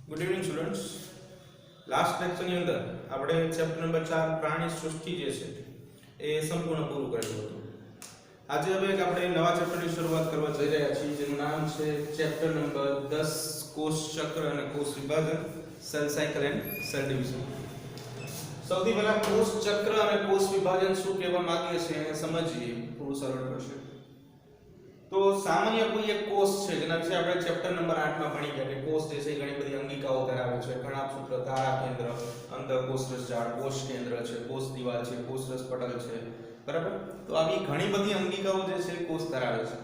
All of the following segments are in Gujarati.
Good evening students. લાસ્ટ લેક્ચરની અંદર આપણે ચેપ્ટર નંબર 4 પ્રાણી સૃષ્ટિ જે છે એ સંપૂર્ણ પૂરું કરેલું હતું. આજે હવે એક આપણે નવા ચેપ્ટરની શરૂઆત કરવા જઈ રહ્યા છીએ જેનું નામ છે ચેપ્ટર નંબર 10 કોષ ચક્ર અને કોષ વિભાજન, cell cycle and cell division. સૌથી પહેલા કોષ ચક્ર અને કોષ વિભાજન શું કહેવા માંગે છે એને સમજીએ, થોડું સરળ પડશે. તો સામાન્ય કોઈ એક કોષ છે જેના વિશે આપણે ચેપ્ટર નંબર 8 માં ભણી ગયા કે કોષ જે છે ઘણી બધી અંગિકાઓ ધરાવે છે, કણાભસૂત્ર, તારા કેન્દ્ર, અંતઃકોષ રસજાળ, કોષ કેન્દ્ર છે, કોષ દિવાલ છે, કોષ રસ પટલ છે, બરાબર. તો આવી ઘણી બધી અંગિકાઓ જે છે કોષ ધરાવે છે.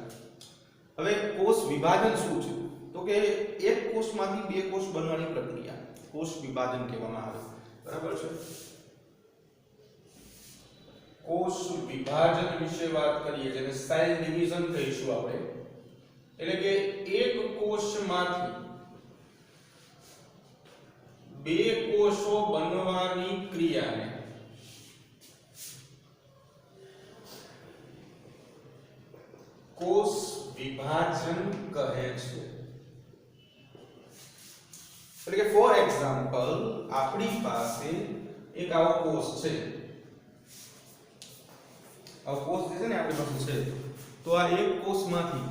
હવે કોષ વિભાજન શું છે? તો કે એક કોષમાંથી બે કોષ બનવાની પ્રક્રિયા કોષ વિભાજન કહેવામાં આવે, બરાબર છે. કોષ વિભાજન વિશે વાત કરીએ જેને સેલ ડિવિઝન કહીશું આપણે. એટલે કે એક કોષમાંથી બે કોષો બનવાની ક્રિયાને કોષ વિભાજન કહે છે. એટલે કે ફોર એક્ઝામ્પલ આપણી પાસે એક આવો કોષ છે, આ કોષ જે છે ને આપણી પાસે છે, તો આ એક કોષમાંથી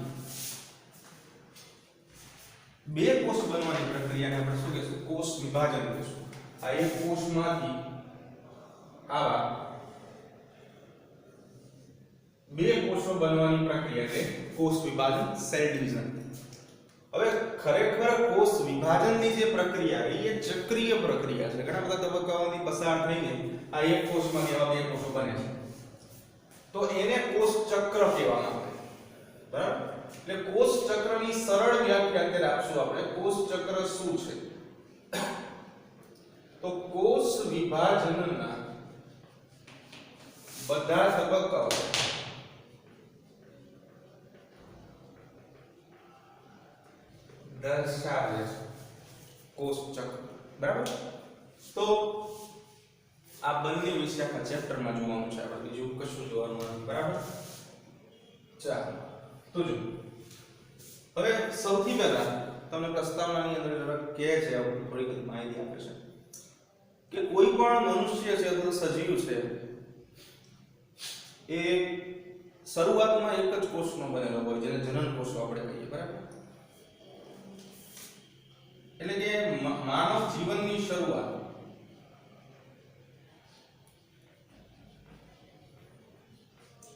બે કોષ બનવાની પ્રક્રિયાને આપણે શું કહીશું? કોષ વિભાજન કહીશું. આ એક કોષમાંથી આવા બે કોષો બનવાની પ્રક્રિયા એટલે કોષ વિભાજન, સેલ ડિવિઝન. હવે ખરેખર કોષ વિભાજનની જે પ્રક્રિયા એ ચક્રીય પ્રક્રિયા છે. ઘણા બધા તબક્કાઓમાંથી પસાર થઈને આ એક કોષમાંથી આવા બે કોષો બને છે, તો એને કોષ ચક્ર કહેવામાં આવે, બરાબર. એટલે કોષ ચક્રની સરળ વ્યાખ્યા અત્યારે આપશું આપણે. કોષ ચક્ર શું છે? તો કોષ વિભાજનના બધા તબક્કાઓ દર્શાવે છે કોષ ચક્ર, બરાબર. તો આ બંને વિશે આખા ચેપ્ટરમાં જોવાનું છે આપણે, બીજું કશું જોવાનું નથી, બરાબર. ચાલો તો જો હવે સૌથી પહેલા તમને પ્રસ્તાવનાની અંદર જરા કહે છે, થોડી બધી માહિતી આપે છે કે કોઈ પણ મનુષ્ય છે અથવા સજીવ છે એ શરૂઆતમાં એક જ કોષનો બનેલો હોય જેને જનન કોષો આપણે કહીએ, બરાબર. એટલે કે માનવ જીવનની શરૂઆત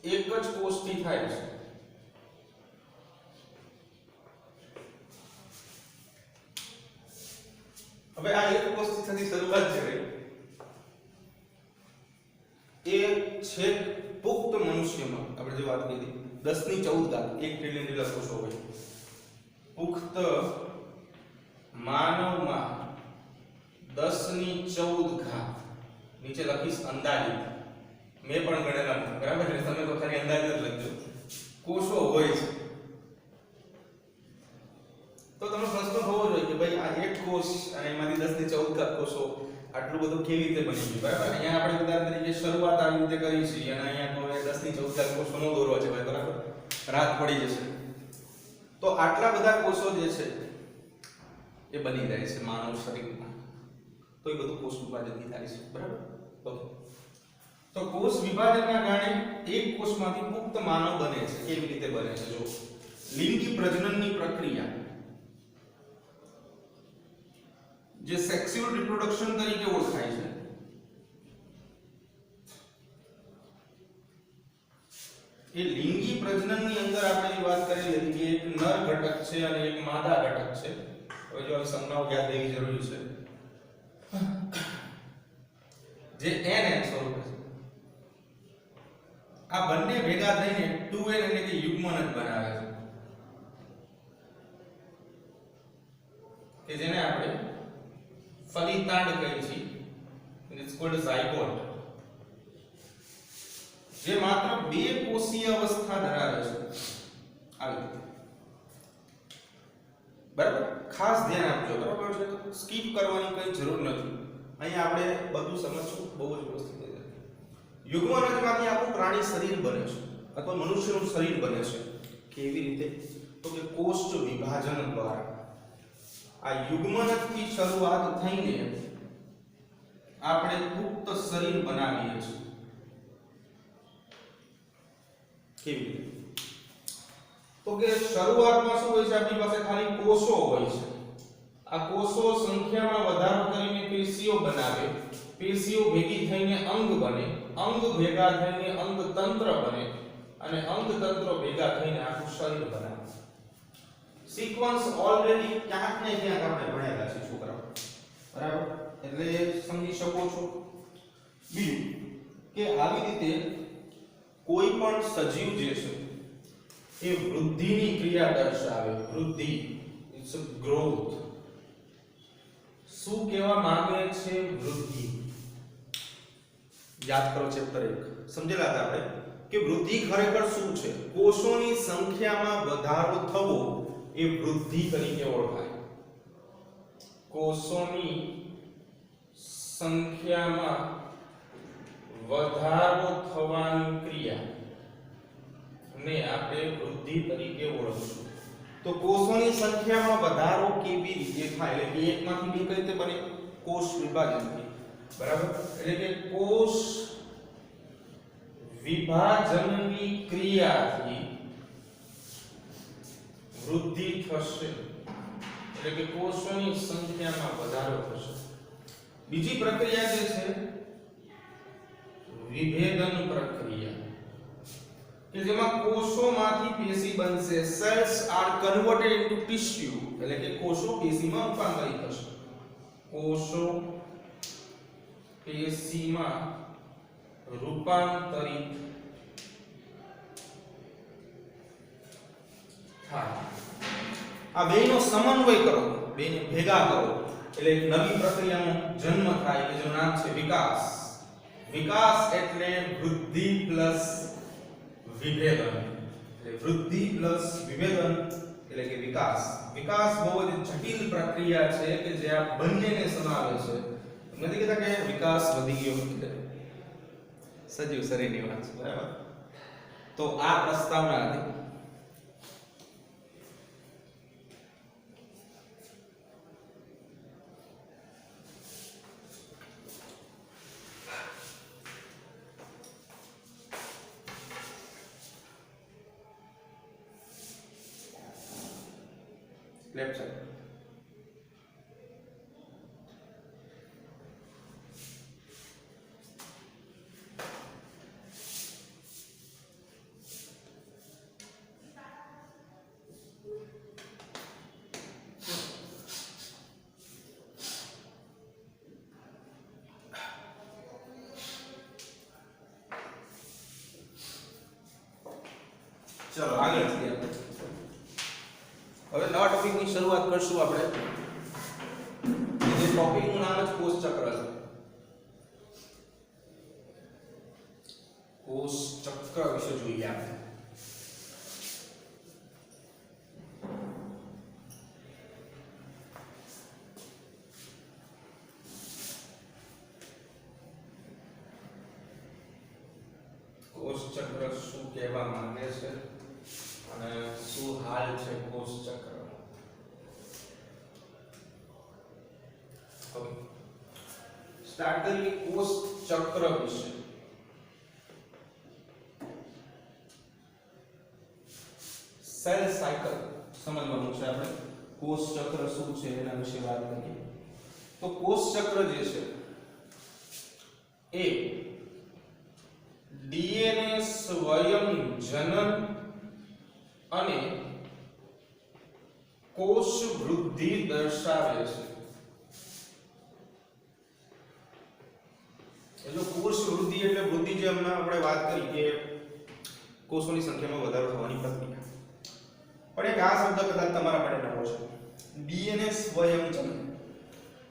એક જ કોષથી થાય છે. હવે આ એક કોષથી થતી શરૂઆત છે એ છેક પુખ્ત મનુષ્યમાં આપણે જે વાત કરી 10^14 1 ટ્રિલિયન જેટલા કોષો હોય. પુખ્ત માનવમાં 10^14 નીચે લખીશ અંદાજિત, મેં પણ ગણેલા નથી, બરાબર. એટલે તમે તો ખાલી અંદાજ જ લખજો, કોષો હોય છે. તો તમને પ્રશ્ન થવો જોઈએ કે ભાઈ આ એક કોષ અને એમાંથી 10^14 કોષો આટલું બધું કેવી રીતે બની ગયું, બરાબર. અહીંયા આપણે ઉદાહરણ તરીકે શરૂઆત આવી રીતે કરી છે અને અહીંયા તો 10^14 કોષો નો દોરવા છે ભાઈ, બરાબર. રાત પડી જશે. તો આટલા બધા કોષો જે છે એ બની જાય છે માનવ શરીરમાં. તો એ બધું કોષ વિભાજનથી થાય છે, બરાબર. ઓકે. તો કોષ વિભાજનના કારણે એક કોષમાંથી પુખ્ત માનવ બને છે. કેવી રીતે બને છે? જો લિંગી પ્રજનનની પ્રક્રિયા જે સેક્સ્યુઅલ રિપ્રોડક્શન તરીકે ઓળખાય છે, એ લિંગી પ્રજનનની અંદર આપણે વાત કરેલી હતી કે એક નર ઘટક છે અને એક માદા ઘટક છે. હવે જો આ સંજ્ઞાઓ યાદ રહેવી જરૂરી છે જે NN સ્વરૂપે છે. આ બંને ભેગા થઈને 2N એટલે કે યુગ્મન જ બનાવે છે કે જેને આપણે ફલિતાંડ કહીએ છીએ. ઇટ્સ કોલ્ડ ઝાયગોટ, જે માત્ર બે કોષીય અવસ્થા ધરાવે છે. આવી રીતે, બરાબર. ખાસ ધ્યાન આપજો, બરાબર છે. સ્કીપ કરવાની કઈ જરૂર નથી. અહીંયા આપણે બધું સમજવું બહુ જ વ્યવસ્થિત છે. યુગ્મનજમાંથી આપણું પ્રાણી શરીર બને છે અથવા મનુષ્યનું શરીર બને છે. કેવી રીતે? તો કે કોષ વિભાજન દ્વારા. આ યુગ્મનજથી શરૂઆત થઈને આપણે પુખ્ત શરીર બનાવીએ છીએ. કેવી રીતે? તો કે શરૂઆતમાં શું હોય છે, આપણી પાસે ખાલી કોષો હોય છે. આ કોષો સંખ્યામાં વધારો કરીને પેશીઓ બનાવે, પેશીઓ ભેગી થઈને અંગ બને, અંગ ભેગા થઈને અંગતંત્ર બને અને અંગતંત્રો ભેગા થઈને આખું શરીર બનાવે. સિક્વન્સ ઓલરેડી ક્યાંક ને ક્યાંક આપણે ભણેલા છે છોકરાઓ, બરાબર? એટલે સમજી શકો છો. બીજું કે આવી રીતે કોઈ પણ સજીવ જે છે એ વૃદ્ધિની ક્રિયા દર્શાવે. વૃદ્ધિ, ઇટ્સ અ ગ્રોથ. શું કહેવા માંગે છે? વૃદ્ધિ. યાદ કરો ચેપ્ટર 1, સમજેલા હતા આપણે કે વૃદ્ધિ ખરેખર શું છે? કોષોની સંખ્યામાં વધારો થવો એ વૃદ્ધિ તરીકે ઓળખાય. કોષોની સંખ્યામાં વધારો થવાની ક્રિયા ને આપણે વૃદ્ધિ તરીકે ઓળખીશું. તો કોષોની સંખ્યામાં વધારો કેવી રીતે થાય? એટલે કે એકમાંથી બે કઈ રીતે બને? કોષ વિભાજનથી, બરાબર? એટલે કે કોષ વિભાજનની ક્રિયાથી વૃદ્ધિ થશે, એટલે કે કોષોની સંખ્યામાં વધારો થશે. બીજી પ્રક્રિયા જે છે વિભેદન પ્રક્રિયા, કે જેમાં કોષોમાંથી પેશી બનશે. Cells are converted into tissue, એટલે કે કોષો પેશીમાં રૂપાંતરિત થશે. કોષો પેશીમાં રૂપાંતરિત થાય. આ બેનો સમન્વય કરો, બેને ભેગા કરો એટલે એક નવી પ્રક્રિયાનો જન્મ થાય કે જેનું નામ છે વિકાસ. વિકાસ એટલે વૃદ્ધિ પ્લસ વિભેદન. એટલે વૃદ્ધિ પ્લસ વિભેદન એટલે કે વિકાસ. વિકાસ બહુ જ જટિલ પ્રક્રિયા છે કે જે આ બંનેને સમાવે છે. નથી કહેતા કે વિકાસ વધી ગયો એટલે સજીવ શરીરની વાત છે, બરાબર? તો આ પ્રસ્તાવના હતી. Left side. ચલો આગળ જઈએ આપણે. હવે નવા ટોપિકની શરૂઆત કરશું આપણે. જે ટોપિકનું નામ જ કોષ ચક્ર છે. કોષ ચક્ર વિશે જોઈએ આપણે. કોષ ચક્ર શું કહેવા માંગે છે અને શું હાલ છે કોષ ચક્ર? ઓકે, સ્ટાર્ટ કરીએ કોષ ચક્ર વિશે. સેલ સાયકલ સમજવાનું છે આપણે. કોષ ચક્ર શું છે એના વિશે વાત કરીએ. તો કોષ ચક્ર જે છે એ ડીએનએ સ્વયં જનન અને કોષ વૃદ્ધિ દર્શાવે છે. એટલે કોષ વૃદ્ધિ એટલે વૃદ્ધિ જે હમણાં આપણે વાત કરી કે કોષોની સંખ્યામાં વધારો થવાની પ્રક્રિયા. પણ એક આ શબ્દ કદાચ તમારા માટે નવો છે, ડીએનએ સ્વયં જનન.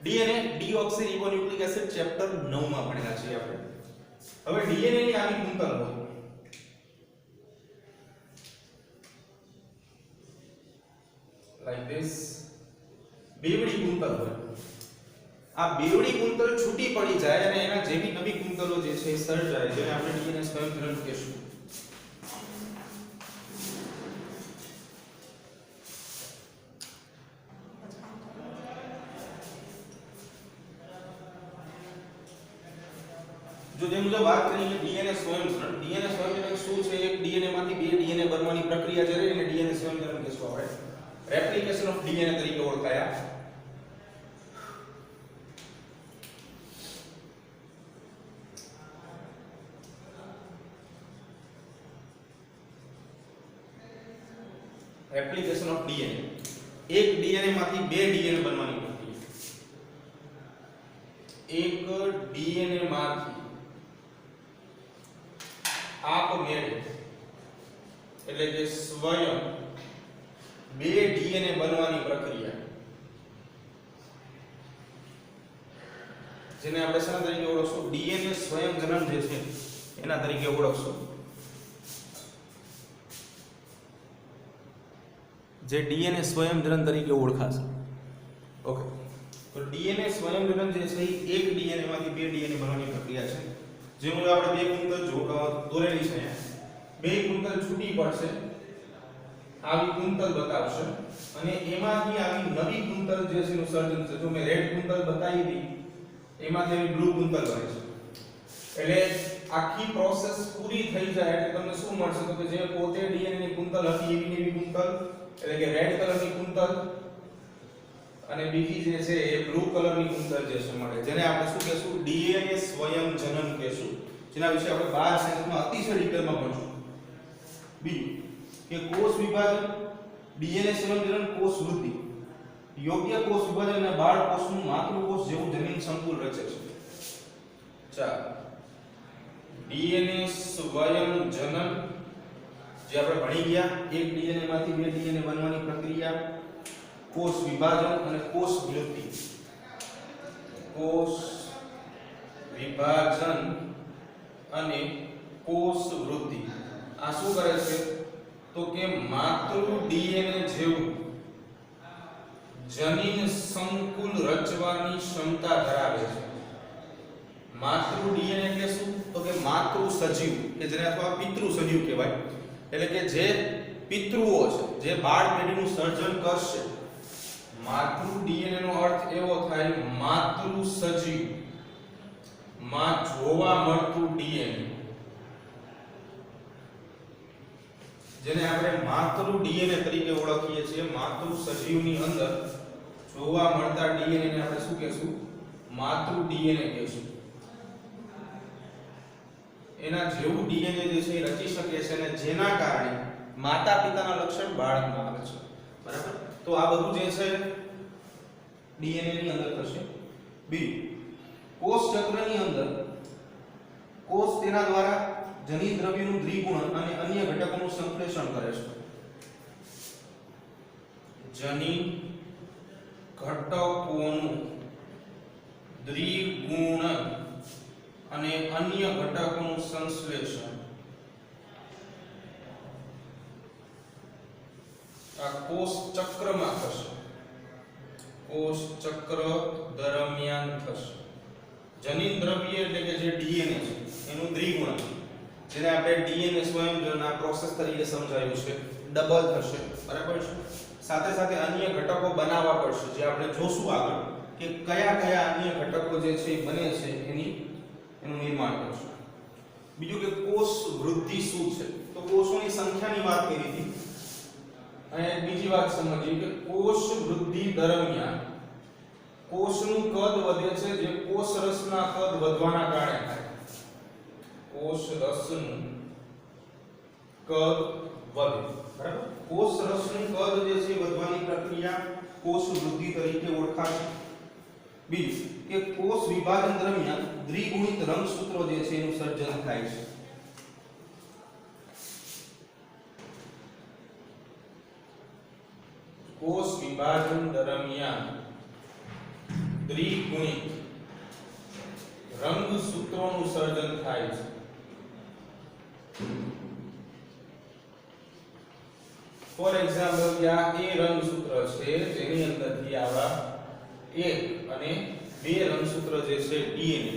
ડીએનએ ડીઓક્સીરિબોન્યુક્લિક એસિડ ચેપ્ટર 9 માં ભણેલા છીએ આપણે. હવે ડીએનએ ની આવી કુંતલ હોય, like this, બેવડી કુંતલ હોય. આ બેવડી કુંતલ છૂટી પડી જાય અને એના જેવી નવી કુંતલો જે છે એ સર્જાય, જેને આપણે ડીએનએ સ્વયંજનન કહીશું. જો જે મુજબ વાત કરી કે ડીએનએ સ્વયંજનન, ડીએનએ સ્વયંજનન શું છે? એક ડીએનએ માંથી બે ડીએનએ બનવાની પ્રક્રિયા છે એને ડીએનએ સ્વયંજનન કહેશું આપણે. રેપ્લિકેશન ઓફ ડીએનએ તરીકે ઓળખાયા. રેપ્લિકેશન ઓફ ડીએનએ, એક ડીએનએ માંથી બે ડીએનએ બનવાની પ્રક્રિયા. એક ડીએનએ માંથી આપમેળે એટલે કે સ્વયં બે ડીએનએ બનવાની પ્રક્રિયા, જેને આપણે શેના તરીકે ઓળખશું? ડીએનએ સ્વયંજનન જે છે એના તરીકે ઓળખશું. જે ડીએનએ સ્વયંજનન તરીકે ઓળખાશે. ઓકે, તો ડીએનએ સ્વયંજનન જે છે એ એક ડીએનએ માંથી બે ડીએનએ બનવાની પ્રક્રિયા છે. જે મુજબ આપણે બે કુંતલ દોરેલી છે, બે કુંતલ છૂટી પડશે, આવી કુંતલ બતાવશે અને એમાંથી આવી નવી કુંતલ જે છે એનું સર્જન છે. જો મેં રેડ કુંતલ બતાવી હતી એમાંથી આવી બ્લુ કુંતલ બને છે. એટલે આખી પ્રોસેસ પૂરી થઈ જાય એટલે તમને શું મળશે? તો કે જે પોતે ડીએનએ ની કુંતલ હતી એવી એવી કુંતલ, એટલે કે રેડ કલરની કુંતલ, અને બીજી જે છે એ બ્લુ કલરની કુંતલ જે છે મળે, જેને આપણે શું કહેશું? ડીએનએ સ્વયંજનન કહેશું, જેના વિશે આપણે 12 સેન્સમાં અતિશય ડિટેલમાં ભણશું. બીજું કે કોષ વિભાજન, ડીએનએ સ્વયંજનન, કોષ વૃદ્ધિ. યોગ્ય કોષ વિભાજન અને બાળકોષનું માતૃકોષ જેવું જનીન સંકુલ રચે છે. ચાલો, ડીએનએ સ્વયંજનન જે આપણે ભણી ગયા, એક ડીએનએ માંથી બે ડીએનએ બનવાની પ્રક્રિયા, કોષ વિભાજન અને કોષ વૃદ્ધિ. કોષ વિભાજન અને કોષ વૃદ્ધિ આ શું કરે છે? તો કે માતૃ ડીએનએ જેવું જનીન સંકુલ રચવાની ક્ષમતા ધરાવે છે. માતૃ ડીએનએ એટલે શું? તો કે માતૃ સજીવ, કે જેને અથવા પિતૃ સજીવ કહેવાય. એટલે કે જે પિતૃઓ છે, જે બાળ પેઢીનું સર્જન કરશે. માતૃ ડીએનએ નો અર્થ એવો થાય માતૃ સજીવ, માં જોવા મળતું ડીએનએ, જેને આપણે માતૃ ડીએનએ તરીકે ઓળખીએ છીએ. માતૃ સજીવની અંદર જોવા મળતા ડીએનએ ને આપણે શું કહેશું? માતૃ ડીએનએ કહેશું. એના જેવું ડીએનએ જે છે એ રચી શકે છે અને જેના કારણે માતા પિતાના લક્ષણ બાળકમાં આવે છે. બરાબર? તો આ બધું જે છે ડીએનએ ની અંદર થશે. બીજું, કોષ ચક્રની અંદર કોષ તેના દ્વારા જનીન દ્રવ્યનું દ્વિગુણન અને અન્ય ઘટકોનું સંશ્લેષણ કરે છે. જનીન ઘટકોનું દ્વિગુણન અને અન્ય ઘટકોનું સંશ્લેષણ આ કોષ ચક્રમાં થશે. કોષ ચક્ર દરમિયાન થશે. જનીન દ્રવ્ય એટલે કે જે ડીએનએ છે એનું દ્વિગુણન, જેને આપણે ડીએનએ સ્વયંજનન આ પ્રોસેસ તરીકે સમજાયું છે, ડબલ થશે. બરાબર છે? સાથે સાથે અન્ય ઘટકો બનાવવા પડશે, જે આપણે જોશું આગળ કે કયા કયા અન્ય ઘટકો જે છે બને છે એનું નિર્માણ કરશે. બીજું કે કોષ વૃદ્ધિ શું છે? તો કોષોની સંખ્યાની વાત કરી હતી. અને બીજી વાત સમજીએ કે કોષ વૃદ્ધિ દરમિયાન કોષનું કદ વધે છે, જે કોષ રસના કદ વધવાના કારણે થાય. કોષ રસનું કદ વધે. બરાબર? કોષ રસનું કદ જે છે વધવાની પ્રક્રિયા કોષ વૃદ્ધિ તરીકે ઓળખાશે. બીજું કે કોષ વિભાજન દરમિયાન દ્વિગુણિત રંગસૂત્રો જે છે એનું સર્જન થાય છે. કોષ વિભાજન દરમિયાન દ્વિગુણિત રંગસૂત્રોનું સર્જન થાય છે. ફોર એક્ઝામ્પલ કે આ એ રંગસૂત્ર છે જેની અંદરથી આવા એક અને બે રંગસૂત્ર જે છે ડીએનએ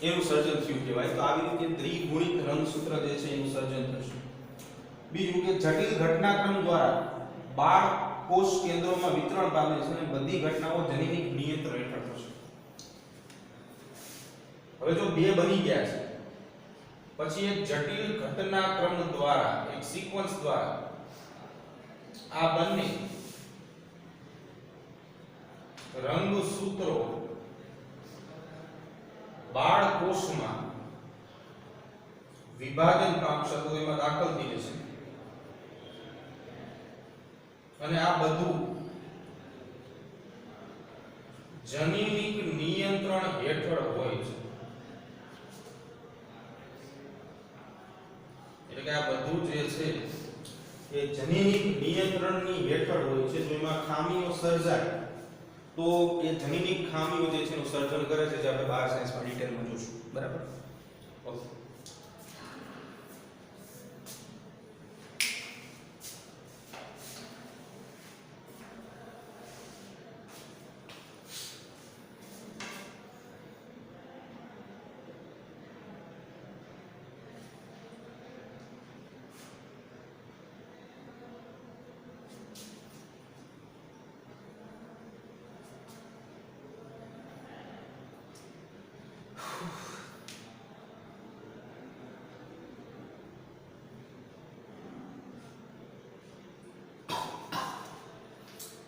એનું સર્જન થયું કહેવાય. તો આવી રીતે દ્વિગુણિત રંગસૂત્ર જે છે એનું સર્જન થશે. બીજું કે જટિલ ઘટનાક્રમ દ્વારા બાળ કોષ કેન્દ્રોમાં વિતરણ પામે છે અને બધી ઘટનાઓ જનીનિક નિયંત્રણ હેઠળ થશે. હવે જો બે બની ગયા છે પછી એક જટિલ ઘટનાક્રમ દ્વારા એક સિક્વન્સ દ્વારા આ બંને રંગસૂત્રો બાળકોષમાં વિભાજન પામશે તો એમાં દાખલ થઈ જશે અને આ બધું જનીનિક નિયંત્રણ હેઠળ હોય છે એટલે કે આ બધું જે છે એ જનીનિક નિયંત્રણની હેઠળ હોય છે જો એમાં ખામીઓ સર્જાય તો એ જનીનિક ખામીઓ જે છે એનું સર્જન કરે છે જે આપણે બાર સાયન્સમાં ડિટેલમાં જોશું બરાબર ઓકે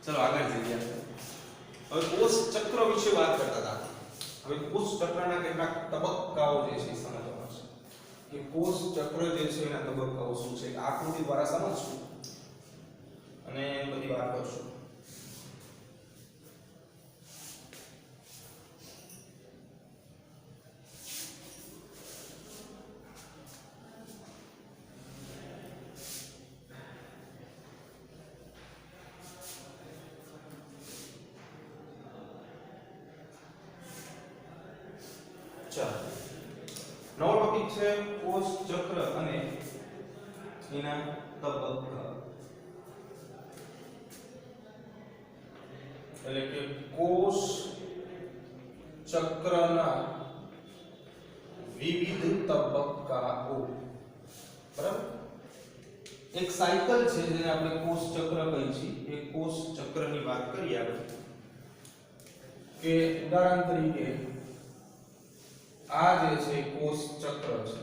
चलो આગળ જઈએ હવે કોષ ચક્ર વિશે વાત કરતા હતા હવે કોષ ચક્રના કેટલાક તબક્કાઓ જે છે સમજવાના છે કે કોષ ચક્ર જે છે એના તબક્કાઓ શું છે આકૃતિ દ્વારા સમજશું અને બધી વાત કરશું નવો ટોપિક છે કોષ ચક્ર અને એના તબક્કા એટલે કે કોષ ચક્રના વિવિધ તબક્કાઓ બરાબર એક સાયકલ છે જેને આપણે કોષ ચક્ર કહીએ છીએ એ કોષ ચક્રની વાત કરીએ આપણે કે ઉદાહરણ તરીકે આ જે છે કોષ ચક્ર છે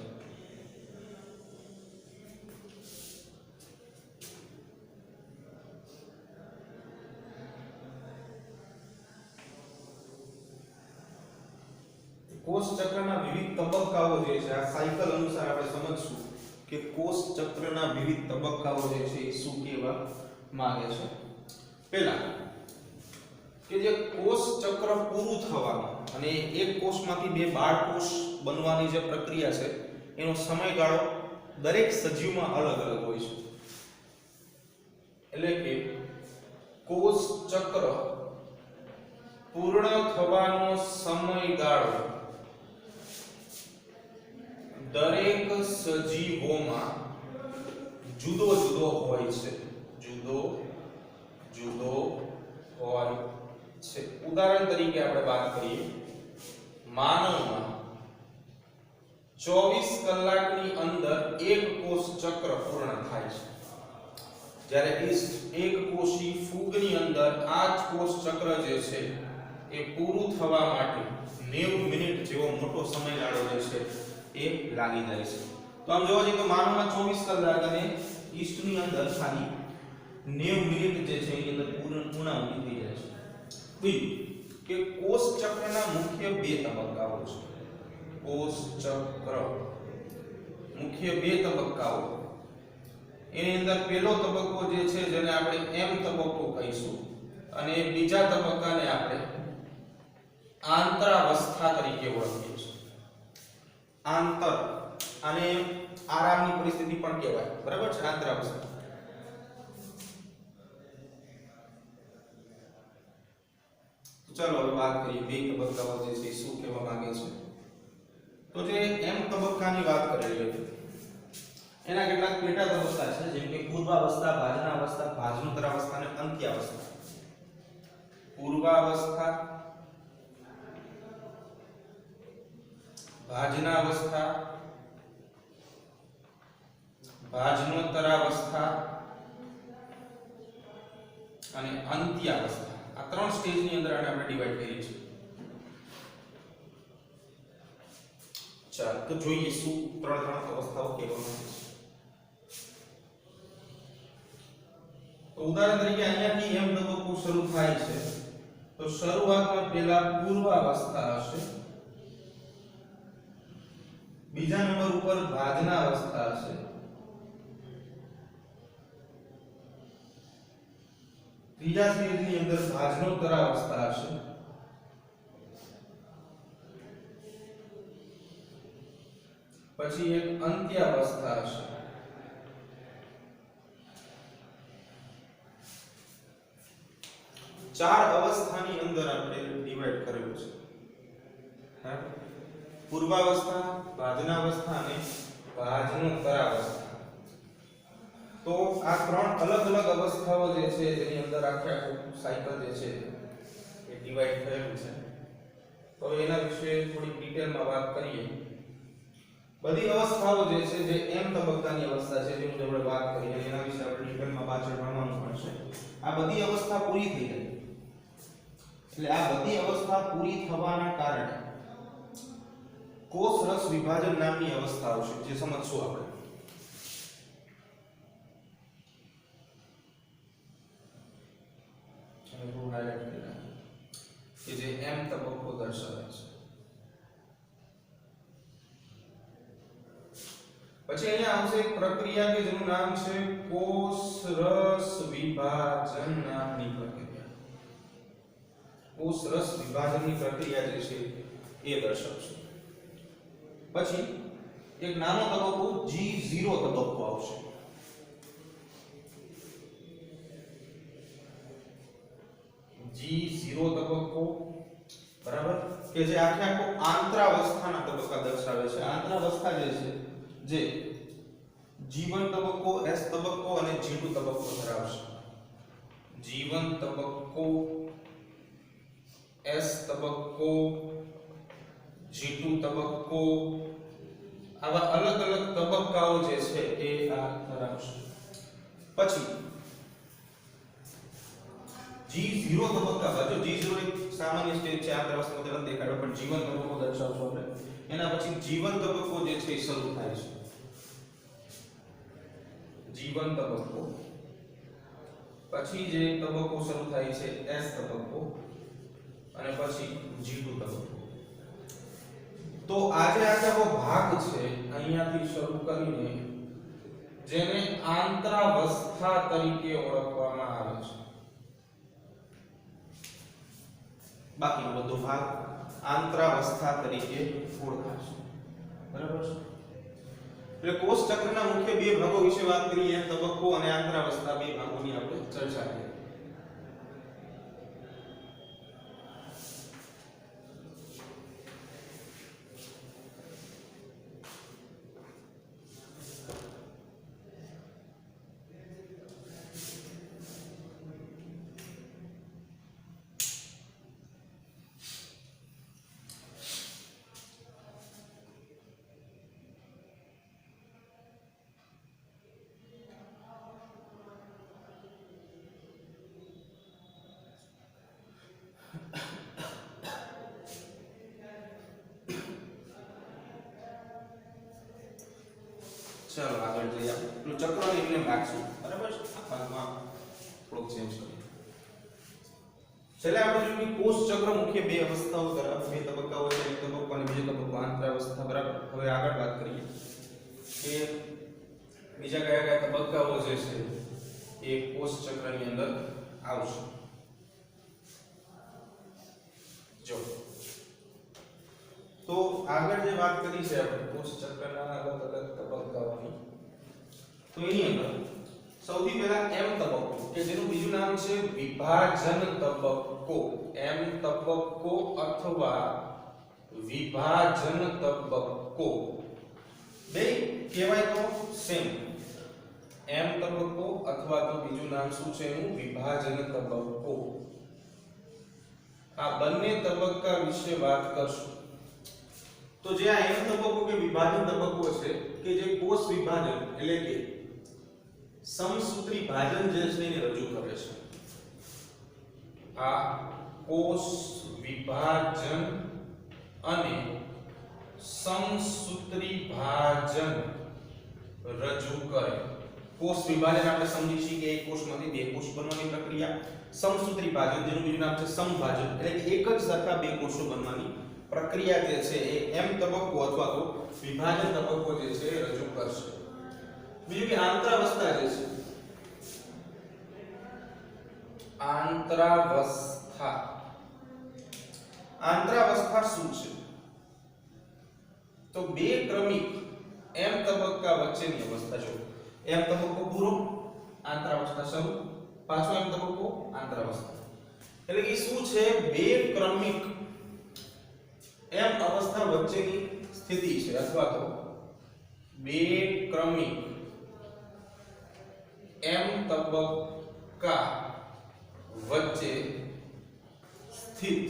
કોષ ચક્રના વિવિધ તબક્કાઓ જે છે આ સાયકલ અનુસાર આપણે સમજશું કે કોષ ચક્રના વિવિધ તબક્કાઓ જે છે એ શું કહેવા માંગે છે પહેલા કે જે કોષ ચક્ર પૂરું થવાનું અને એક કોષમાંથી બે બાળકોષ બનવાની જે પ્રક્રિયા છે એનો સમયગાળો દરેક સજીવમાં અલગ અલગ હોય છે એટલે કે કોષ ચક્ર પૂર્ણ થવાનો સમયગાળો દરેક સજીવોમાં જુદો જુદો હોય છે જુદો જુદો હોય છે ઉદાહરણ તરીકે આપણે વાત કરીએ માનવમાં 24 કલાકની અંદર એક કોષ ચક્ર પૂર્ણ થાય છે જ્યારે એક કોષી ફૂગની અંદર આ જ કોષ ચક્ર જે છે એ પૂરું થવા માટે 90 મિનિટ જેવો મોટો સમયગાળો જે છે એ લાગી જાય છે તો આમ જોવા જઈએ તો માનવમાં 24 કલાક અને ઈસ્ટની અંદર ખાલી 90 મિનિટ જે છે એની અંદર પૂર્ણાહુતિ થઈ જાય છે બીજું કે કોષ ચક્રના મુખ્ય બે તબક્કાઓ છે કોષ ચક્ર મુખ્ય બે તબક્કાઓ એની અંદર પહેલો તબક્કો જે છે જેને આપણે એમ તબક્કો કહીશું અને બીજા તબક્કાને આપણે આંતરાવસ્થા તરીકે ઓળખીએ છીએ આંતર અને આરામની પરિસ્થિતિ પણ કહેવાય બરાબર છે આંતરાવસ્થા ચાલો હવે વાત કરીએ બે તબક્કાઓ જે છે શું કહેવા માંગે છે તો જે એમ તબક્કાની વાત કરેલી હતી એના કેટલાક પેટા તબક્કા છે જેમ કે પૂર્વાવસ્થા ભાજનાવસ્થા ભાજનોત્તરાવસ્થા અને અંત્યાવસ્થા પૂર્વાવસ્થા ભાજનાવસ્થા ભાજનોત્તરાવસ્થા અને અંત્યાવસ્થા આ ત્રણ સ્ટેજની અંદર આપણે ડિવાઈડ કરીએ છીએ ચાલો તો જોઈએ શું ત્રણ અવસ્થાઓ કહેવામાં આવે છે. તો ઉદાહરણ તરીકે અહીંયાથી એમ તબક્કો શરૂ થાય છે તો શરૂઆતમાં પહેલા પૂર્વાવસ્થા હશે, બીજા નંબર ઉપર ભાજના અવસ્થા હશે, ત્રીજા સ્ટેજની અંદર ભાજનોત્તર અવસ્થા હશે, પછી એક અંત્ય અવસ્થા હશે. ચાર અવસ્થાની અંદર આપણે ડિવાઈડ કરેલું છે. હા, પૂર્વાવસ્થા, ભાજનાવસ્થા અને ભાજનોત્તર અવસ્થા. તો આ ત્રણ અલગ અલગ અવસ્થાઓ જે છે જેની અંદર આખું સાયકલ જે છે એ ડિવાઈડ થયેલું છે. તો એના વિશે થોડી ડિટેલમાં વાત કરીએ. બધી અવસ્થાઓ જે છે જે એમ તબક્કાની અવસ્થા છે જેની આપણે વાત કરી અને એના વિશે આપણે ડિટેલમાં પાછળ ભણવાનું પડશે. આ બધી અવસ્થા પૂરી થઈ ગઈ એટલે આ બધી અવસ્થા પૂરી થવાના કારણે કોષ રસ વિભાજન નામની અવસ્થા આવશે જે સમજશું આપણે. અને હું હાઇલાઇટ કરી નાખું કે જે એમ તબક્કો દર્શાવે છે. પછી અહીંયા આવશે એક પ્રક્રિયા કે જેનું નામ છે કોષ રસ વિભાજન નામની પ્રક્રિયા. કોષ રસ વિભાજનની પ્રક્રિયા જે છે એ દર્શાવશે. પછી એક નાનો તબક્કો G0 તબક્કો આવશે. G0 તબક્કો બરાબર કે જે આખો આંતરાવસ્થાના તબક્કા દર્શાવે છે. આંતરાવસ્થા જે છે જે G1 તબક્કો, S તબક્કો અને G2 તબક્કો ધરાવશે. G1 તબક્કો, S તબક્કો, G2 તબક્કો, આવા અલગ અલગ તબક્કાઓ જે છે એ આ ધરાવશે. પછી G0 તબક્કા બાજુ G0 એક સામાન્ય સ્ટેજ છે, આંતરાવસ્થામાં તરત દેખાડો પણ G1 તબક્કો દર્શાવશો આપણે. એના પછી G1 તબક્કો જે છે એ શરૂ થાય છે. G1 તબક્કો, પછી જે તબક્કો શરૂ થાય છે S તબક્કો અને પછી G2 તબક્કો. તો આજે આખો ભાગ છે અહીંયાથી શરૂ કરીને જેને આંતરાવસ્થા તરીકે ઓળખવામાં આવે છે. બાકીનો બધો ભાગ આંતરાવસ્થા તરીકે ઓળખાશે. બરાબર છે. એટલે કોષ ચક્રના મુખ્ય બે ભાગો વિશે વાત કરીએ, તબક્કો અને આંતરાવસ્થા, બે ભાગોની આપણે ચર્ચા કરીએ. ચાલો આગળ જઈએ. આપણે ચક્રની એમને રાખશું. બરાબર છે. આ ભાગમાં થોડુંક ચેન્જ કરીએ. છેલ્લે આપણે જોયું કે કોષ ચક્ર મુખ્ય બે અવસ્થાઓ ધરાવે, બે તબક્કાઓ છે. એક તબક્કો અને બીજો તબક્કો આંતરાવસ્થા. બરાબર. હવે આગળ વાત કરીએ કે બીજા કયા કયા તબક્કાઓ જે છે એ કોષ ચક્રની અંદર આવશે. જો તો આગળ જે વાત કરી છે આપણે કોષ ચક્રના અલગ અલગ તબક્કાઓની, તો એની અંદર સૌથી પહેલા એમ તબક્કો કે જેનું બીજું નામ છે વિભાજન તબક્કો. એમ તબક્કો અથવા વિભાજન તબક્કો બે કહેવાય તો સેમ. એમ તબક્કો અથવા તો બીજું નામ શું છે એનું વિભાજન તબક્કો. આ બંને તબક્કા વિશે વાત કરશું. તો જે આ એમ તબક્કો કે વિભાજન તબક્કો છે કે જે કોષ વિભાજન એટલે કે સમસૂત્રી ભાજન જે છે એને રજૂ કરે છે. આ કોષ વિભાજન અને સમસૂત્રી ભાજન રજૂ કરે. કોષ વિભાજન આપણે સમજી છીએ કે એક કોષમાંથી બે કોષ બનવાની પ્રક્રિયા. સમસૂત્રી ભાજન જેનું બીજું નામ છે સમભાજન એટલે કે એક જ સરખા બે કોષો બનવાની પ્રક્રિયા જે છે એ એમ તબક્કો અથવા તો વિભાજન તબક્કો જે છે એ રજૂ કરશે. બીજું કે આંતરાવસ્થા જે છે, આંતરાવસ્થા, આંતરાવસ્થા શું છે? તો બે ક્રમિક એમ તબક્કા વચ્ચેની અવસ્થા. જો એમ તબક્કો પૂરો, આંતરાવસ્થા શરૂ, પાછો એમ તબક્કો, આંતરાવસ્થા. એટલે કે શું છે? બે ક્રમિક એમ અવસ્થા વચ્ચેની સ્થિતિ છે અથવા તો બે ક્રમિક એમ તબક્કા વચ્ચે સ્થિત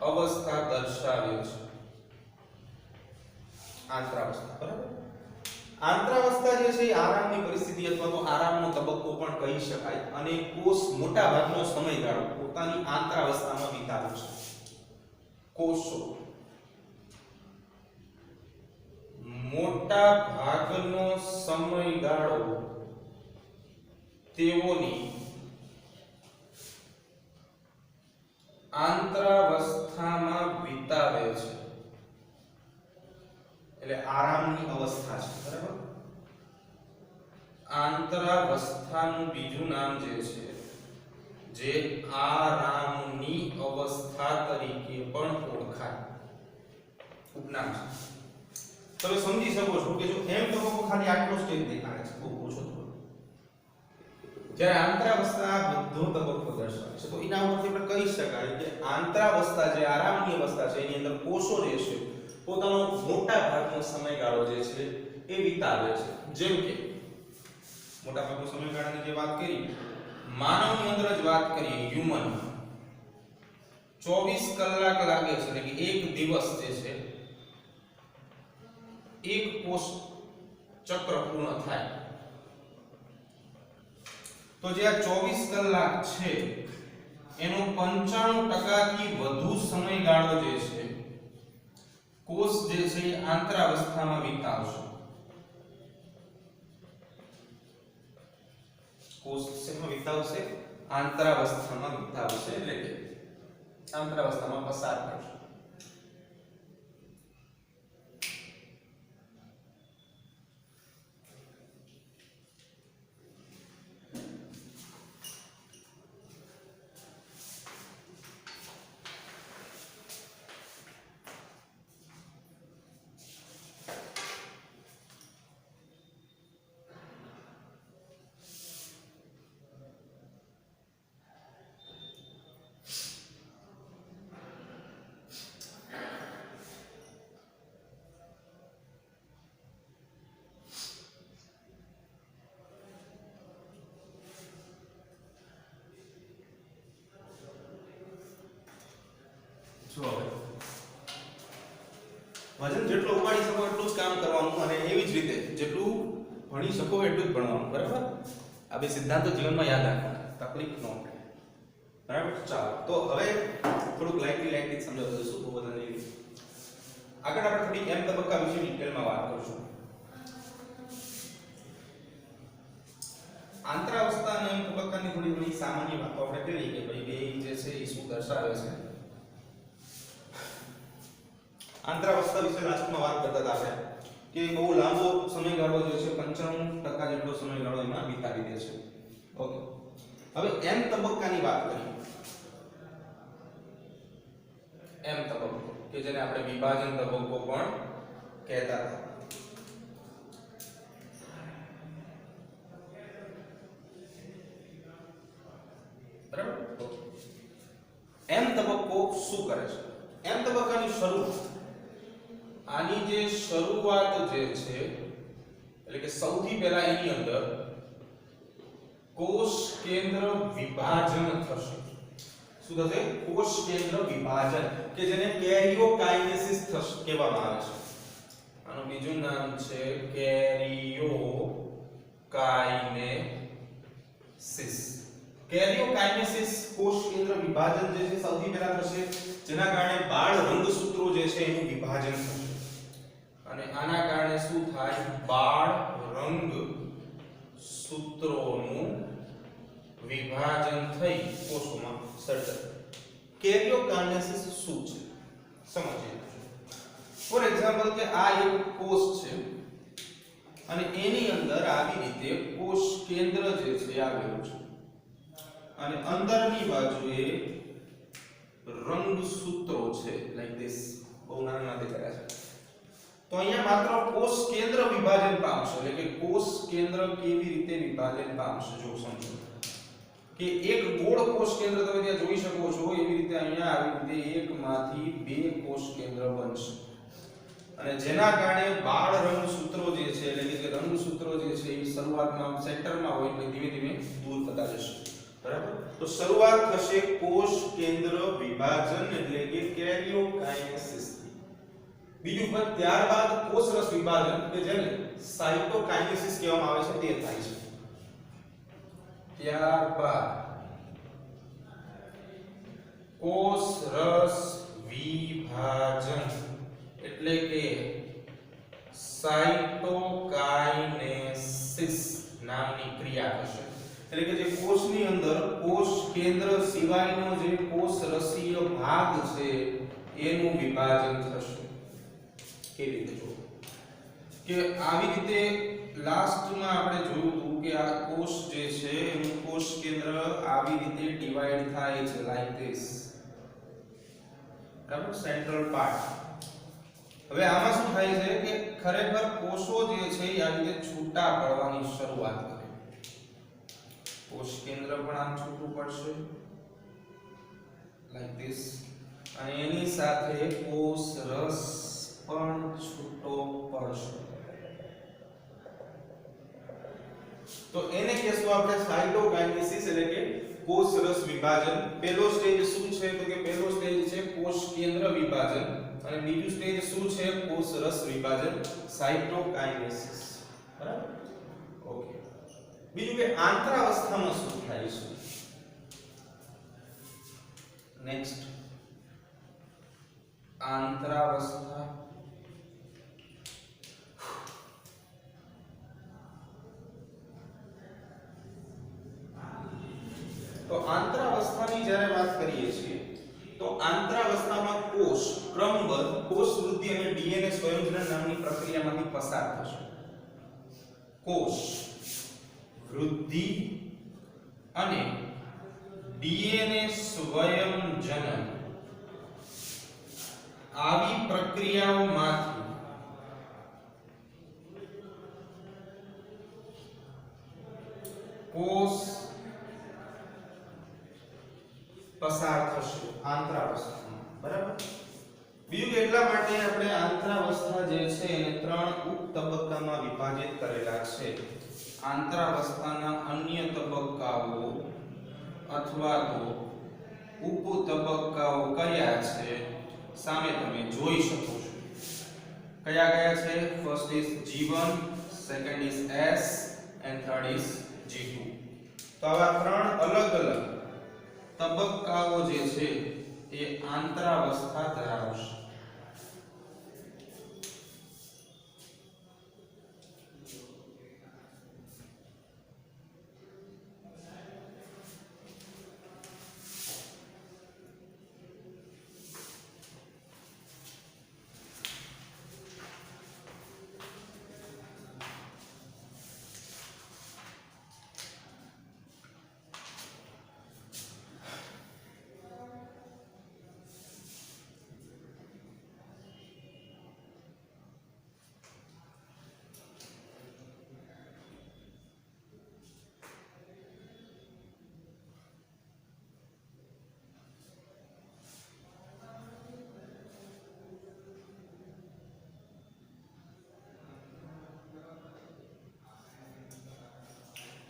અવસ્થા દર્શાવે છે આંતરાવસ્થા. બરાબર? આંતરાવસ્થા જે છે એ આરામની પરિસ્થિતિ અથવા તો આરામનો તબક્કો પણ કહી શકાય અને કોષ મોટા ભાગનો સમયગાળો પોતાની આંતરાવસ્થામાં વિતાવે છે. કોષો મોટા ભાગનો સમયગાળો તેઓની આંતરાવસ્થામાં વિતાવે છે એટલે આરામની અવસ્થા છે. બરાબર? આંતરાવસ્થાનું બીજું નામ જે છે જે આરામની અવસ્થા તરીકે પણ ઓળખાય, ઉપનામ છે. તમે સમજી શકો છો કે જો એમ તબક્કો ખાલી આટલો સ્ટેજ દેખાય છે, બહુ ઓછો થયો, જ્યારે આંતરાવસ્થા બધો તબક્કો દર્શાવે છે, તો એના ઉપરથી આપણે કહી શકાય કે આંતરાવસ્થા જે આરામની અવસ્થા છે એની અંદર કોષો જે છે પોતાનો મોટા ભાગનો સમયગાળો જે છે એ વિતાવે છે. જેમ કે મોટા ભાગનો સમયગાળાની જે વાત કરી, માનવની અંદર જ વાત કરીએ, હ્યુમન 24 કલાક લાગે છે એટલે કે એક દિવસ જે છે એક કોષ ચક્ર પૂર્ણ થાય. તો જે આ 24 કલાક છે એનો 95% થી વધુ સમયગાળો જે છે કોષ જે છે આંતરાવસ્થામાં વિતાવશે. કોષ શેમાં વિતાવશે? આંતરાવસ્થામાં વિતાવશે એટલે કે આંતરાવસ્થામાં પસાર કરશે. વજન જેટલો ઉપાડી શકો એટલું જ કામ કરવાનું અને એવી જ રીતે જેટલું ભણી શકો એટલું જ ભણવાનું. બરાબર? આ બે સિદ્ધાંતો જીવનમાં યાદ રાખવાના, તકલીફ ન પડે. બરાબર? ચાલો તો હવે થોડુંક લાઇટલી સમજાવતો જઈશું, બહુ બધા નહીં. આગળ આપણે થોડી એમ તબક્કા વિશે ડિટેલમાં વાત કરીશું. આંતરાવસ્થા અને એમ તબક્કાની થોડી ઘણી સામાન્ય વાતો આપણે કરી કે ભાઈ બે જે છે એ શું દર્શાવે છે. આંતરાવસ્થા વિશે લાસ્ટમાં વાત કરતા હતા આપણે કે બહુ લાંબો સમયગાળો જે છે 95% જેટલો સમયગાળો એમાં વિતાવી દે છે. ઓકે, હવે એમ તબક્કાની વાત કરીએ. એમ તબક્કો કે જેને આપણે વિભાજન તબક્કો પણ કહેતા હતા. બરાબર? એમ તબક્કો શું કરે છે? એમ તબક્કાની શરૂઆત, આની જે શરૂઆત જે છે એટલે કે સૌથી પહેલા એની અંદર કોષ કેન્દ્ર વિભાજન થશે. શું થશે? કોષ કેન્દ્ર વિભાજન કે જેને કેરિયોકાઇનેસિસ કહેવામાં આવે છે. આનું બીજું નામ છે કેરિયોકાઇનેસિસ. કેરિયોકાઇનેસિસ કોષ કેન્દ્ર વિભાજન જે છે સૌથી પહેલા થશે, જેના કારણે બાળ રંગસૂત્રો જે છે એનું વિભાજન થશે અને આના કારણે શું થાય, બાળ રંગ સૂત્રોનું વિભાજન થઈ કોષોમાં સર્જાય. કેરિયોકાઇનેસિસ શું છે સમજીએ. ફોર એક્ઝામ્પલ કે આ એક કોષ છે અને એની અંદર આવી રીતે કોષ કેન્દ્ર જે છે આવેલું છે અને અંદરની બાજુએ રંગસૂત્રો છે, લાઈક ધીસ, બહુ નાના દેખાય છે. તો અહીંયા માત્ર કોષ કેન્દ્ર વિભાજન પામશે, એટલે કે કોષ કેન્દ્ર કેવી રીતે વિભાજન પામશે જો સમજો કે એક ગોળ કોષ કેન્દ્ર તમે ત્યાં જોઈ શકો છો, એવી રીતે અહીંયા આવી રીતે એકમાંથી બે કોષ કેન્દ્ર બનશે અને જેના કારણે બાળ રંગસૂત્રો જે છે, એટલે કે રંગસૂત્રો જે છે એ શરૂઆતમાં સેન્ટરમાં હોય એટલે ધીમે ધીમે દૂર થતા જશે. બરાબર, તો શરૂઆત થશે કોષ કેન્દ્ર વિભાજન એટલે કે કેરિયોકાઇનેસિસ. બીજું પણ ત્યારબાદ કોષરસ વિભાજન કે જેને સાયટોકાઇનેસિસ કહેવામાં આવે છે તે થાય છે. ત્યારબાદ કોષરસ વિભાજન એટલે કે સાયટોકાઇનેસિસ નામની ક્રિયા થશે. એટલે કે જે કોષની અંદર કોષ કેન્દ્ર સિવાયનો જે કોષરસીય ભાગ છે એનું વિભાજન થશે. કેવી રીતે જો કે આવી રીતે લાસ્ટમાં આપણે જોયું હતું કે આ કોષ જે છે એનું કોષ કેન્દ્ર આવી રીતે ડિવાઈડ થાય છે, લાઈક ધીસ. બરાબર, સેન્ટ્રલ પાર્ટ. હવે આમાં શું થાય છે કે ખરેખર કોષો જે છે એ આવી રીતે છૂટા પડવાની શરૂઆત કરે. કોષ કેન્દ્ર પણ આમ છૂટું પડશે, લાઈક ધીસ, અને એની સાથે કોષ રસ પણ છૂટો પડશે. તો એને કહેશું આપણે સાયટોકાઇનેસિસ એટલે કે કોષ રસ વિભાજન. પહેલો સ્ટેજ શું છે તો કે પહેલો સ્ટેજ છે કોષ કેન્દ્ર વિભાજન અને બીજું સ્ટેજ શું છે કોષ રસ વિભાજન, સાયટોકાઇનેસિસ. બરાબર, ઓકે. બીજું કે આંતરાવસ્થામાં શું થાય છે. નેક્સ્ટ, આંતરાવસ્થા. તો આંતરાવસ્થાની જ્યારે વાત કરીએ છીએ તો આંતરાવસ્થામાં કોષ ક્રમબદ્ધ કોષ વૃદ્ધિ અને ડીએનએ સ્વયંજનન નામની પ્રક્રિયામાંથી પસાર થશે. કોષ વૃદ્ધિ અને ડીએનએ સ્વયંજનન આવી પ્રક્રિયાઓમાંથી કોષ પસાર થશે આંતરાવસ્થામાં. બરાબર, બીજું કે એટલા માટે આપણે આંતરાવસ્થા જે છે એને ત્રણ ઉપ તબક્કામાં વિભાજિત કરેલા છે. આંતરાવસ્થાના અન્ય તબક્કાઓ અથવા તો ઉપ તબક્કાઓ કયા છે સામે તમે જોઈ શકો છો. કયા કયા છે? First is G1, second is S and third is G2. તો આવા ત્રણ અલગ અલગ તબક્કાઓ જે છે એ આંતરાવસ્થા ધરાવશે.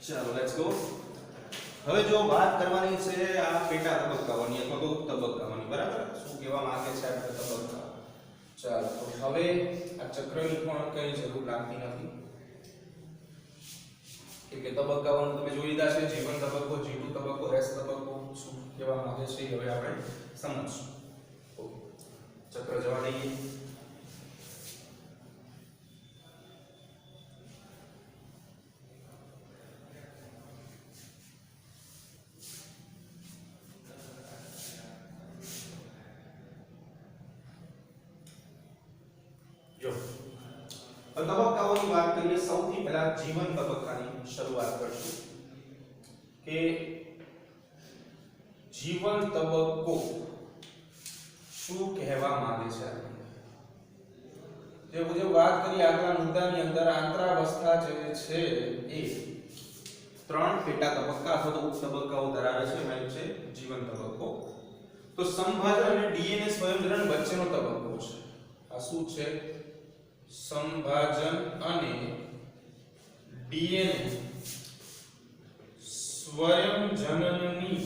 ચાલો લેટ્સ ગો. હવે જો વાત કરવાની છે આ પેટા તબક્કાઓની અથવા તો ઉપ તબક્કાઓની. બરાબર, શું કહેવા માંગે છે આ તબક્કા. ચાલો તો હવે આ ચક્રની પણ કઈ જરૂર લાગતી નથી. કેમ કે તબક્કાઓને તમે જોઈ લીધા છે, G1 તબક્કો, G2 તબક્કો, S તબક્કો શું કહેવા માંગે છે એ હવે આપણે સમજશું. ઓકે, ચક્ર જવા દઈએ. જો તબક્કાઓની વાત કરીએ, સૌથી પહેલા G1 તબક્કાની શરૂઆત કરશું કે G1 તબક્કો શું કહેવા માંગે છે. જે મુજબ વાત કરી આગલા મુદ્દાની અંદર, આંતરાવસ્થા જે છે એ ત્રણ પેટા તબક્કા અથવા તો ઉપ તબક્કાઓ ધરાવે છે. એમાં છે G1 તબક્કો. તો સંભાજન અને ડીએનએ સ્વયંજનન વચ્ચેનો તબક્કો છે. આ શું છે? સંભાજન અને ડીએનએ સ્વયંજનનની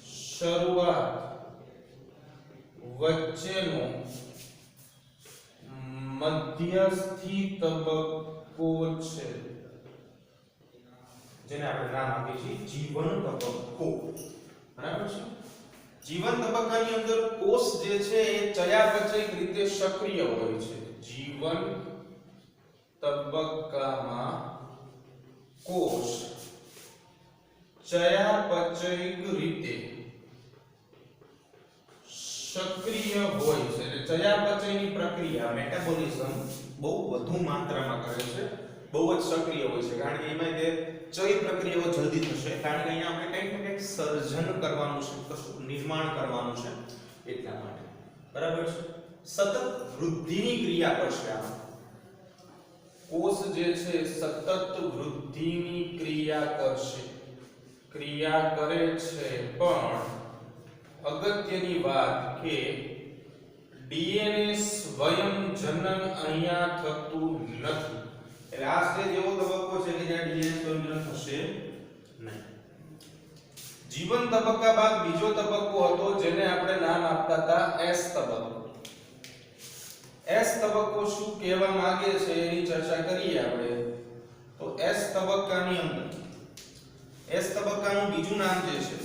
શરૂઆત વચ્ચેનો મધ્યસ્થી તબક્કો છે, જેને આપણે નામ આપીએ છીએ G1 તબક્કો. બરાબર છે? G1 તબક્કાની અંદર કોષ જે છે એ ચયાપચયિક રીતે સક્રિય હોય છે. G1 તબક્કામાં કોષ ચયાપચયિક રીતે સક્રિય હોય છે. એટલે ચયાપચયની પ્રક્રિયા, મેટાબોલિઝમ બહુ વધુ માત્રામાં કરે છે, બહુ જ સક્રિય હોય છે. કારણ કે એમાં તે ચય પ્રક્રિયાઓ જલ્દી થશે, કારણ કે અહીંયા આપણે કંઈક ને કંઈક સર્જન કરવાનું છે, કશું નિર્માણ કરવાનું છે, એટલા માટે. બરાબર છે? સતત વૃદ્ધિની ક્રિયા કરશે. આ કોષ જે છે સતત વૃદ્ધિની ક્રિયા કરશે, ક્રિયા કરે છે. પણ અગત્યની વાત કે ડીએનએ સ્વયંજનન અહીંયા થતું નથી. એટલે આ સ્ટેજ એવો તબક્કો છે કે જ્યાં ડીએનએ સ્વયંજનન થશે નહીં. G1 તબક્કા બાદ બીજો તબક્કો હતો જેને આપણે નામ આપતા હતા S તબક્કો. S તબક્કો શું કહેવા માંગે છે એની ચર્ચા કરીએ આપણે. તો S તબક્કાની અંદર, S તબક્કાનું બીજું નામ જે છે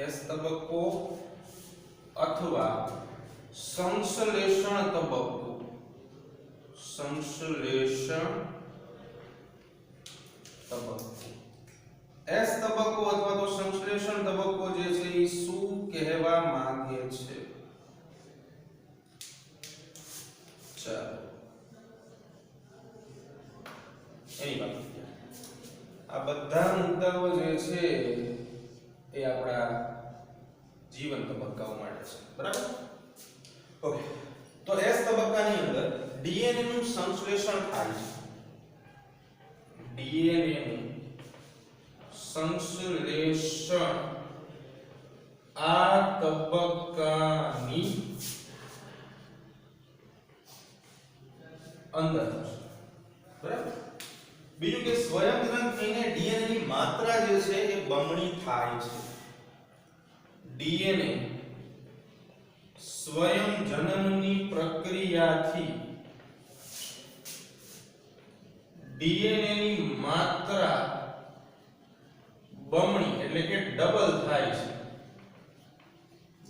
S તબક્કો અથવા સંશ્લેષણ તબક્કો. સંશ્લેષણ તબક્કો. S તબક્કો અથવા તો સંશ્લેષણ તબક્કો જે છે એ શું કહેવા માંગે છે? ચાલો એની વાત આ બધા મુદ્દાઓ જે છે એ આપણા G1 તબક્કાઓ માટે છે. બરાબર? ઓકે, તો S તબક્કાની અંદર ડીએનએ નું સંશ્લેષણ થાય છે. ડીએનએ નું સંશ્લેષણ આ તબક્કાની અંદર. બરાબર? બીજું કે સ્વયંજનન થઈને ડીએનએ ની માત્રા જે છે એ બમણી થાય છે. ડીએનએ સ્વયંજનનની પ્રક્રિયાથી ડીએનએ ની માત્રા બમણી એટલે કે ડબલ થાય છે.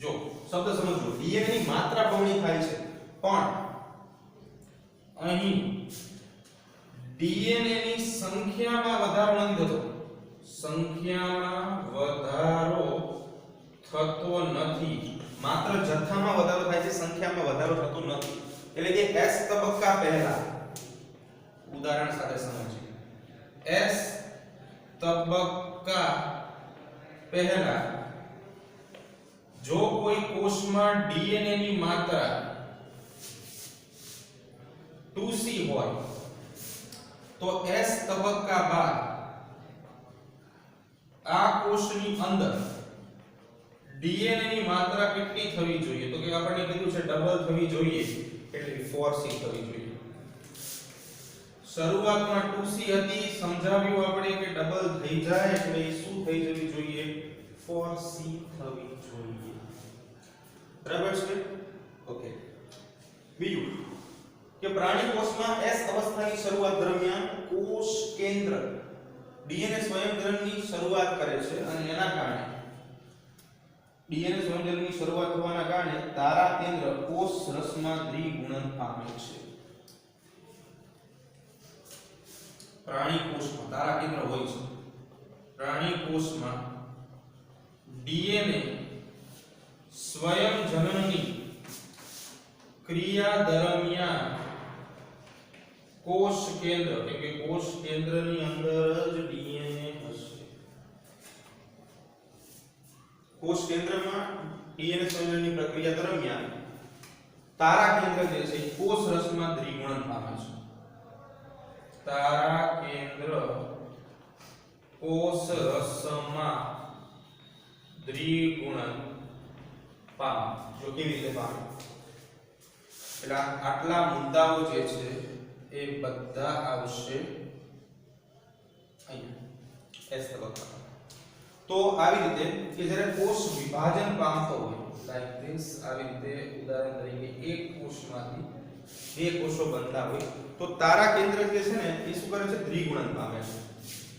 જો શબ્દ સમજો, ડીએનએ ની માત્રા બમણી થાય છે, પણ અહીં ડીએનએ ની સંખ્યામાં વધારો નથી થતો. સંખ્યામાં વધારો થતો નથી, માત્ર જથ્થામાં વધારો થાય છે, સંખ્યામાં વધારો થતો નથી. એટલે કે S તબક્કા પહેલા, ઉદાહરણ સાથે સમજીએ. S તબક્કા પહેલા જો કોઈ કોષમાં ડીએનએ ની માત્રા 2C હોય તો S તબક્કા બાદ આ કોષની અંદર ડીએનએ ની માત્રા કેટલી થવી જોઈએ? તો કે આપણે કીધું છે ડબલ થવી જોઈએ, એટલે 4C થવી જોઈએ. શરૂઆતમાં 2C હતી, સમજાવ્યું આપણે કે ડબલ થઈ જાય એટલે શું થઈ જવી જોઈએ? 4C થવી જોઈએ. બરાબર છે? ઓકે. બીજું કે પ્રાણી કોષમાં S અવસ્થાની શરૂઆત દરમિયાન કોષ કેન્દ્ર ડીએનએ સ્વયંગ્રહણની શરૂઆત કરે છે અને એના કારણે ડીએનએ સ્વયંગ્રહણની શરૂઆત થવાના કારણે તારા કેન્દ્ર કોષ રસમાં દ્વિગુણન પામે છે. પ્રાણી કોષમાં તારા કેન્દ્ર હોય છે. પ્રાણી કોષમાં ડીએનએ સ્વયંજનનની ક્રિયા દરમિયાન કોષ કેન્દ્ર કે કોષ કેન્દ્રની અંદર જ ડીએનએ હશે. કોષ કેન્દ્રમાં ડીએનએ સ્વયંજનનની પ્રક્રિયા દરમિયાન તારા કેન્દ્ર જે છે કોષ રસમાં દ્વિગુણન પામે છે. તારા કેન્દ્ર કોષ રસમાં દ્વિગુણન પામે. જો કેવી રીતે પામે એટલે આટલા મુદ્દાઓ જે છે એ બધા આવશે અહીંયા S તબક્કા. તો આવી રીતે કે જ્યારે કોષ વિભાજન પામતો હોય લાઈક ધીસ આવી રીતે ઉદાહરણ તરીકે એક કોષમાંથી બે કોષો બનતા હોય તો તારા કેન્દ્ર જે છે ને એ શું કરે છે દ્વિગુણન પામે છે.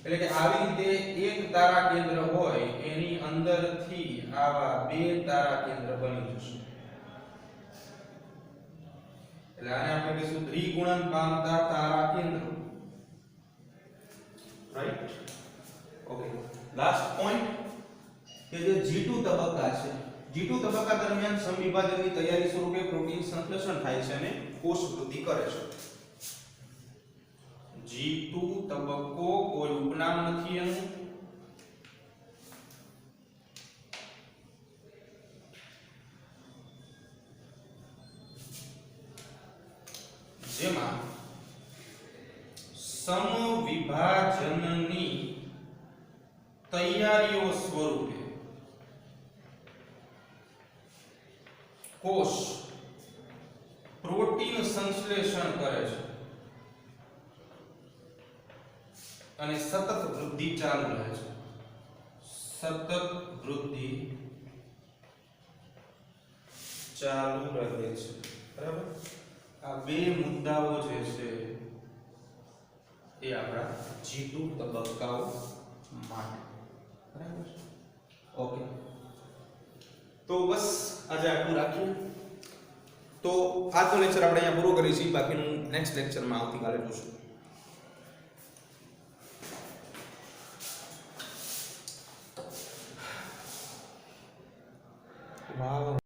એટલે કે આવી રીતે એક તારા કેન્દ્ર હોય એની અંદરથી આવા બે તારા કેન્દ્ર બની જશે. એટલે આને આપણે કહીશું દ્વિગુણન પામતા તારા કેન્દ્રો. રાઈટ? ઓકે. લાસ્ટ પોઈન્ટ કે જે G2 તબક્કા છે. G2 તબક્કા દરમિયાન સમવિભાજનની તૈયારી સ્વરૂપે પ્રોટીન સંશ્લેષણ થાય છે અને કોષ વૃદ્ધિ કરે છે. G2 તબક્કો કોઈ ઉપનામ નથી એનું. જેમાં સમવિભાજનની તૈયારીઓ સ્વરૂપે કોષ પ્રોટીન સંશ્લેષણ કરે છે અને સતત વૃદ્ધિ ચાલુ રહે છે. સતત વૃદ્ધિ ચાલુ રહે છે. બરાબર? આ બે મુદ્દાઓ જે છે એ આપણા G2 તબક્કાઓ માટે. બરાબર? ઓકે. તો બસ આજે આટલું રાખીએ. તો આજનો લેક્ચર આપણે અહીંયા પૂરો કરીશું. બાકીનું નેક્સ્ટ લેક્ચરમાં આવતીકાલે જોશું.